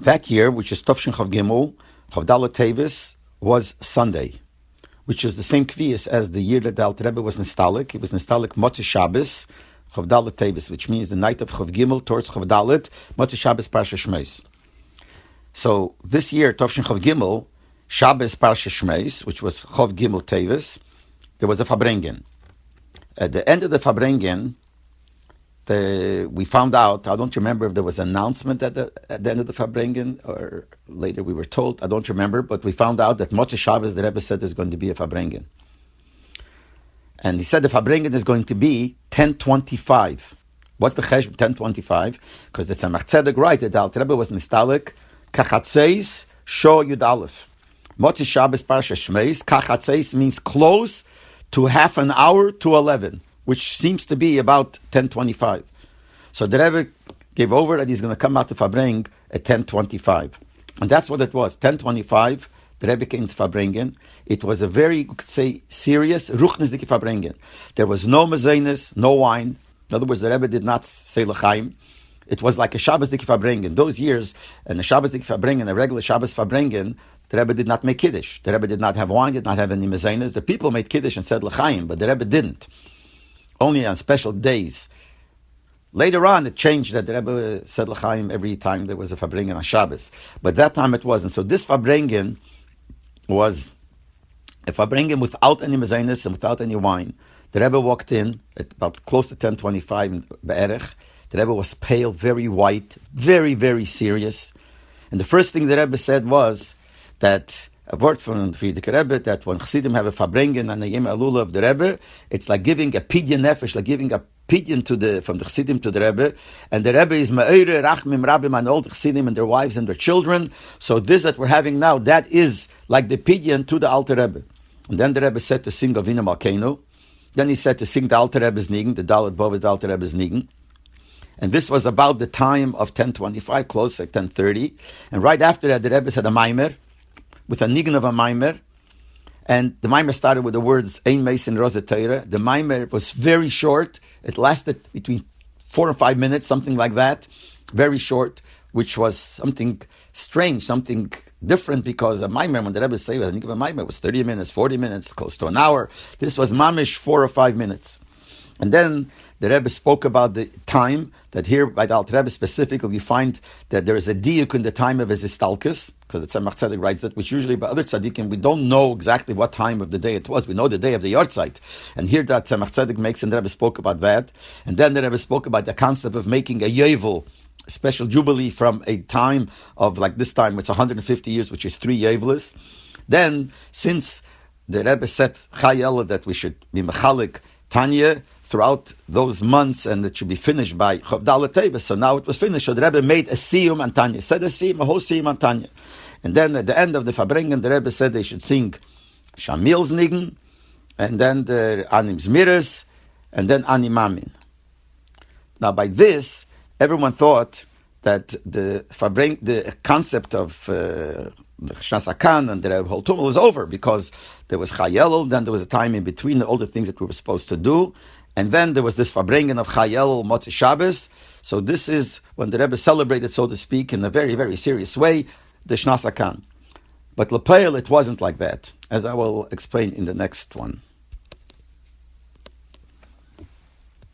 That year, which is Tovshin Chav Gimel, Chav Dalet Tevis, was Sunday, which is the same kviyas as the year that the Alter Rebbe was Nistalik. He was Nistalik Motzei Shabbos, Chav Dalet Tevis, which means the night of Chav Gimel towards Chav Dalet, Motzei Shabbos Parsha Shmeis. So this year, Tovshin Chav Gimel, Shabbos Parsha Shmeis, which was Chav Gimel Tevis, there was a Fabrengen. At the end of the Fabrengen, we found out, I don't remember if there was an announcement at the end of the Fabrengen, or later we were told, I don't remember, but we found out that Motzei Shabbos, the Rebbe said, there's going to be a Fabrengen. And he said the Fabrengen is going to be 10:25. What's the chesh 10:25? Because the Tzemach Tzedek writes that the Alter Rebbe was Nistalik, Kachatzeis Sho Yud Aleph. Motzei Shabbos Parsha Shmeis, Kachatzeis means close to half an hour to 11. Which seems to be about 10:25. So the Rebbe gave over that he's going to come out to Fabreng at 10:25. And that's what it was, 10:25, the Rebbe came to Fabrengen. It was a very, we could say, serious Ruchnisdike Fabrengen. There was no mezainis, no wine. In other words, the Rebbe did not say l'chaim. It was like a Shabbos Dike Fabrengen. Those years, and a Shabbos Dike Fabrengen, a regular Shabbos Fabrengen, the Rebbe did not make Kiddush. The Rebbe did not have wine, did not have any mezainis. The people made Kiddush and said l'chaim, but the Rebbe didn't. Only on special days. Later on, it changed that the Rebbe said l'chaim every time there was a Fabrengen on Shabbos. But that time it wasn't. So this Fabrengen was a Fabrengen without any mezainis and without any wine. The Rebbe walked in at about close to 10:25 be'erech. The Rebbe was pale, very white, very, very serious. And the first thing the Rebbe said was that a word from the Rebbe, that when Chassidim have a Fabrengen and a Yom Elul of the Rebbe, it's like giving a pidyon nefesh, like giving a pidyon from the Chassidim to the Rebbe. And the Rebbe is Ma'ire, Rachmim, Rabbim, and all the Chassidim and their wives and their children. So this that we're having now, that is like the pidyon to the Alter Rebbe. And then the Rebbe said to sing Avinu Malkeinu. Then he said to sing the Alter Rebbe's Nigen, the Dalet Bov, the Alter Rebbe's Nigen. And this was about the time of 10:25, close to 10:30. And right after that, the Rebbe said a Maimer, with a nigun of a maimer, and the maimer started with the words Ein Meis in Rosa Teira. The maimer was very short. It lasted between 4 and 5 minutes, something like that, very short, which was something strange, something different, because a maimer, when the Rebbe say a nigun of a maimer, was 30 minutes, 40 minutes, close to an hour. This was mamish 4 or 5 minutes. And then the Rebbe spoke about the time, that here by the Alter Rebbe specifically we find that there is a diuk in the time of his istalkus, because the Tzemach Tzedek writes that, which usually by other tzaddikim we don't know exactly what time of the day it was. We know the day of the yahrzeit. And here that Tzemach Tzedek makes, and the Rebbe spoke about that. And then the Rebbe spoke about the concept of making a yovel, a special jubilee from a time of like this time, it's 150 years, which is 3 yovelis. Then, since the Rebbe said Chayel that we should be mechalik Tanya throughout those months, and it should be finished by Chav Dalet Tevis. So now it was finished. So the Rebbe made a siyum on Tanya, said a siyum, a whole siyum on Tanya. And then at the end of the Fabrengen, the Rebbe said they should sing Shamil's Nigen, and then the Anim's Miras, and then Animamin. Now by this, everyone thought that the concept of the Shnas Hakan and the whole tumult was over, because there was Chayel, then there was a time in between all the things that we were supposed to do. And then there was this Fabrengen of Chayel, Motzei Shabbos. So this is when the Rebbe celebrated, so to speak, in a very, very serious way, the Shnas Hakan. But L'Peil, it wasn't like that, as I will explain in the next one.